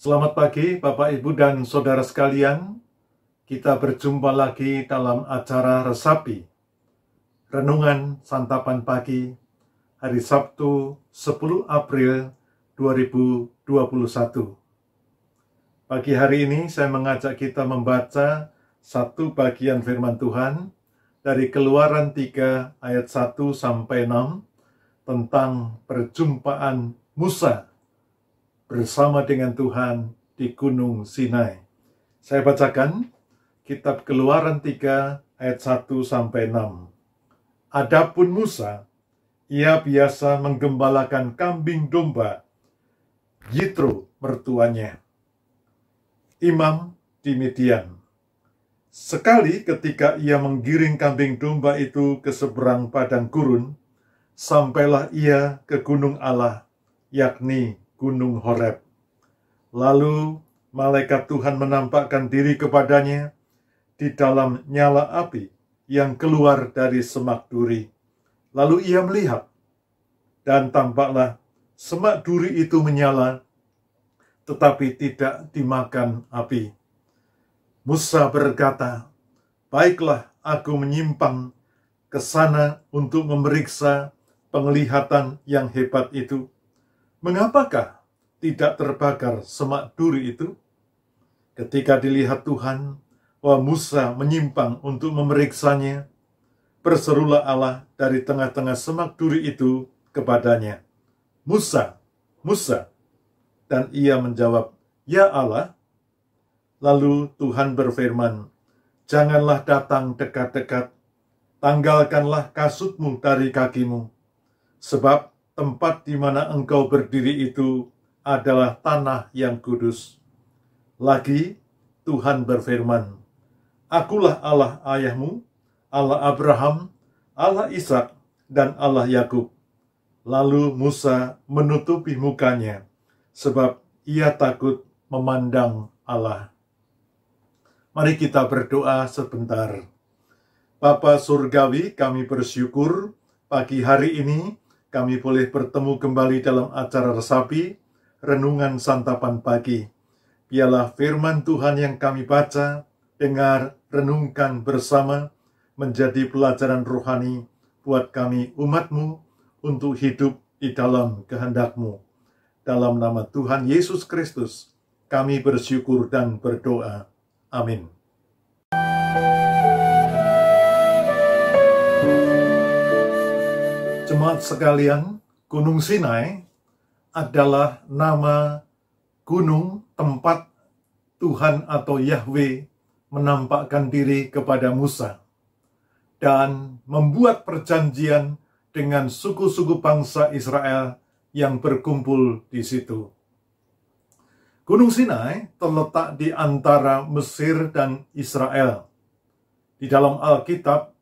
Selamat pagi Bapak, Ibu, dan Saudara sekalian. Kita berjumpa lagi dalam acara Resapi, Renungan Santapan Pagi, hari Sabtu 10 April 2021. Pagi hari ini saya mengajak kita membaca satu bagian firman Tuhan dari Keluaran 3 ayat 1-6 tentang perjumpaan Musa bersama dengan Tuhan di Gunung Sinai. Saya bacakan kitab Keluaran 3 ayat 1-6. Adapun Musa, ia biasa menggembalakan kambing domba Yitro mertuanya, imam di Midian. Sekali ketika ia menggiring kambing domba itu ke seberang padang gurun, sampailah ia ke gunung Allah, yakni Gunung Horeb. Lalu malaikat Tuhan menampakkan diri kepadanya di dalam nyala api yang keluar dari semak duri. Lalu ia melihat, dan tampaklah semak duri itu menyala, tetapi tidak dimakan api. Musa berkata, "Baiklah, aku menyimpang ke sana untuk memeriksa penglihatan yang hebat itu. Mengapakah tidak terbakar semak duri itu?" Ketika dilihat Tuhan bahwa Musa menyimpang untuk memeriksanya, berserulah Allah dari tengah-tengah semak duri itu kepadanya, "Musa, Musa." Dan ia menjawab, "Ya Allah." Lalu Tuhan berfirman, "Janganlah datang dekat-dekat, tanggalkanlah kasutmu dari kakimu, sebab tempat di mana engkau berdiri itu adalah tanah yang kudus." Lagi Tuhan berfirman, "Akulah Allah ayahmu, Allah Abraham, Allah Ishak, dan Allah Yakub." Lalu Musa menutupi mukanya, sebab ia takut memandang Allah. Mari kita berdoa sebentar. Bapa Surgawi, kami bersyukur pagi hari ini kami boleh bertemu kembali dalam acara Resapi, Renungan Santapan Pagi. Biarlah firman Tuhan yang kami baca, dengar, renungkan bersama, menjadi pelajaran rohani buat kami umat-Mu untuk hidup di dalam kehendak-Mu. Dalam nama Tuhan Yesus Kristus, kami bersyukur dan berdoa. Amin. Jemaat sekalian, Gunung Sinai adalah nama gunung tempat Tuhan atau Yahweh menampakkan diri kepada Musa dan membuat perjanjian dengan suku-suku bangsa Israel yang berkumpul di situ. Gunung Sinai terletak di antara Mesir dan Israel. Di dalam Alkitab,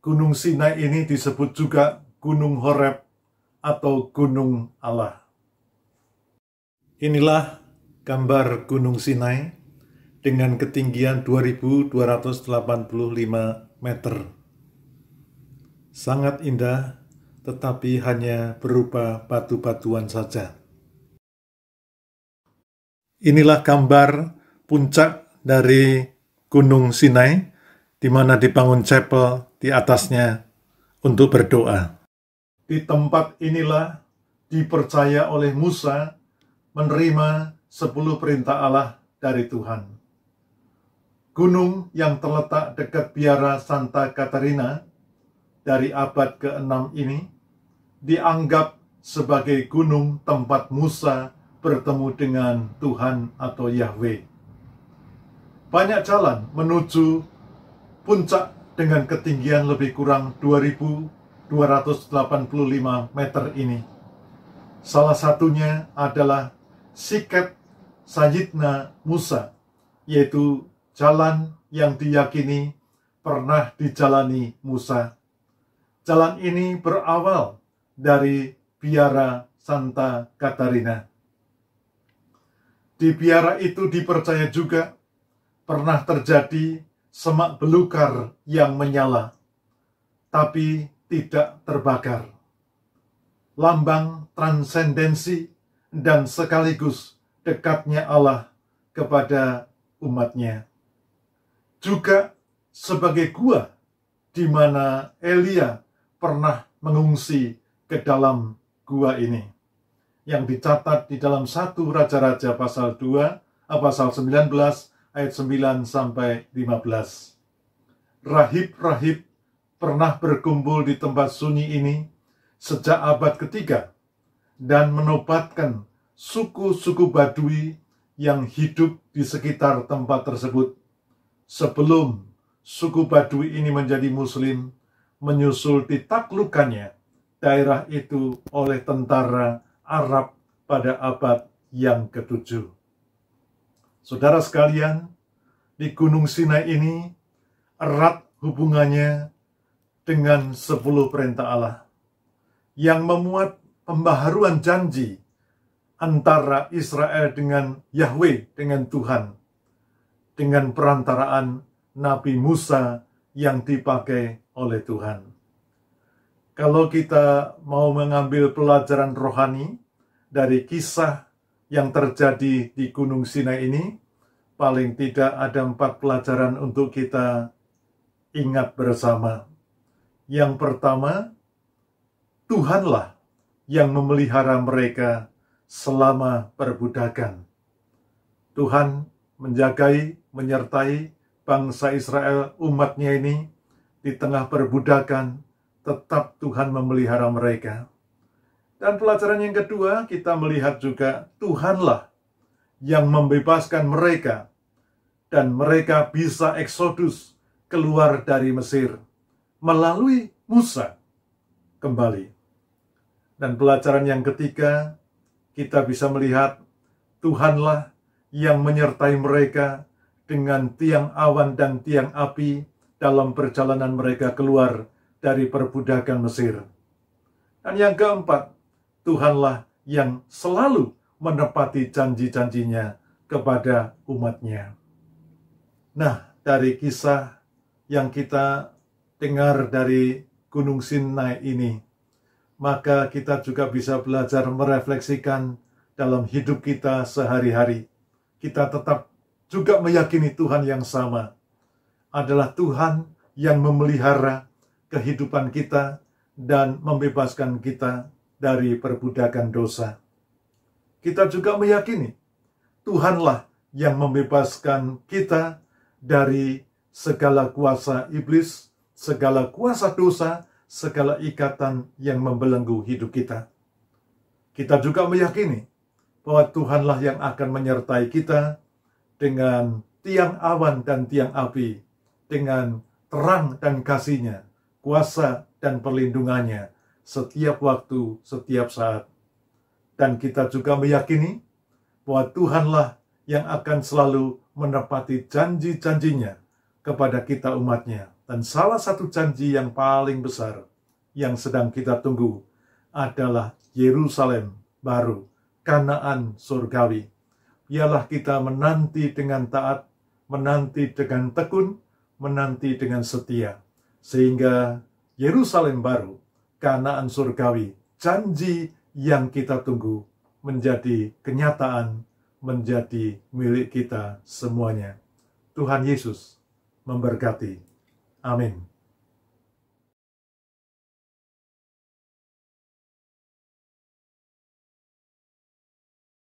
Gunung Sinai ini disebut juga Gunung Horeb atau Gunung Allah. Inilah gambar Gunung Sinai dengan ketinggian 2.285 meter. Sangat indah, tetapi hanya berupa batu-batuan saja. Inilah gambar puncak dari Gunung Sinai, di mana dibangun chapel di atasnya untuk berdoa. Di tempat inilah dipercaya oleh Musa menerima 10 perintah Allah dari Tuhan. Gunung yang terletak dekat biara Santa Catarina dari abad ke-6 ini dianggap sebagai gunung tempat Musa bertemu dengan Tuhan atau Yahweh. Banyak jalan menuju puncak dengan ketinggian lebih kurang 2.285 meter ini. Salah satunya adalah Siket Sayyidna Musa, yaitu jalan yang diyakini pernah dijalani Musa. Jalan ini berawal dari biara Santa Catarina. Di biara itu dipercaya juga pernah terjadi semak belukar yang menyala, tapi tidak terbakar. Lambang transendensi dan sekaligus dekatnya Allah kepada umatnya. Juga sebagai gua di mana Elia pernah mengungsi ke dalam gua ini, yang dicatat di dalam 1 Raja-Raja pasal 19 ayat 9 sampai 15. Rahib-rahib pernah berkumpul di tempat sunyi ini sejak abad ketiga dan menobatkan suku-suku Badui yang hidup di sekitar tempat tersebut. Sebelum suku Badui ini menjadi Muslim, menyusul ditaklukannya daerah itu oleh tentara Arab pada abad yang ke-7. Saudara sekalian, di Gunung Sinai ini erat hubungannya dengan 10 perintah Allah yang memuat pembaharuan janji antara Israel dengan Yahweh, dengan Tuhan, dengan perantaraan Nabi Musa yang dipakai oleh Tuhan. Kalau kita mau mengambil pelajaran rohani dari kisah yang terjadi di Gunung Sinai ini, paling tidak ada 4 pelajaran untuk kita ingat bersama. Yang pertama, Tuhanlah yang memelihara mereka selama perbudakan. Tuhan menjagai, menyertai bangsa Israel, umatnya ini, di tengah perbudakan, tetap Tuhan memelihara mereka. Dan pelajaran yang kedua, kita melihat juga Tuhanlah yang membebaskan mereka, dan mereka bisa eksodus keluar dari Mesir melalui Musa kembali. Dan pelajaran yang ketiga, kita bisa melihat Tuhanlah yang menyertai mereka dengan tiang awan dan tiang api dalam perjalanan mereka keluar dari perbudakan Mesir. Dan yang keempat, Tuhanlah yang selalu menepati janji-janjinya kepada umatnya. Nah, dari kisah yang kita dengar dari Gunung Sinai ini, maka kita juga bisa belajar merefleksikan dalam hidup kita sehari-hari. Kita tetap juga meyakini Tuhan yang sama adalah Tuhan yang memelihara kehidupan kita dan membebaskan kita dari perbudakan dosa. Kita juga meyakini Tuhanlah yang membebaskan kita dari segala kuasa iblis, segala kuasa dosa, segala ikatan yang membelenggu hidup kita. Kita juga meyakini bahwa Tuhanlah yang akan menyertai kita dengan tiang awan dan tiang api, dengan terang dan kasih-Nya, kuasa dan perlindungannya setiap waktu, setiap saat. Dan kita juga meyakini bahwa Tuhanlah yang akan selalu menepati janji-janjinya kepada kita umatnya. Dan salah satu janji yang paling besar yang sedang kita tunggu adalah Yerusalem baru, Kanaan surgawi. Biarlah kita menanti dengan taat, menanti dengan tekun, menanti dengan setia. Sehingga Yerusalem baru, Kanaan surgawi, janji yang kita tunggu menjadi kenyataan, menjadi milik kita semuanya. Tuhan Yesus memberkati. Amin.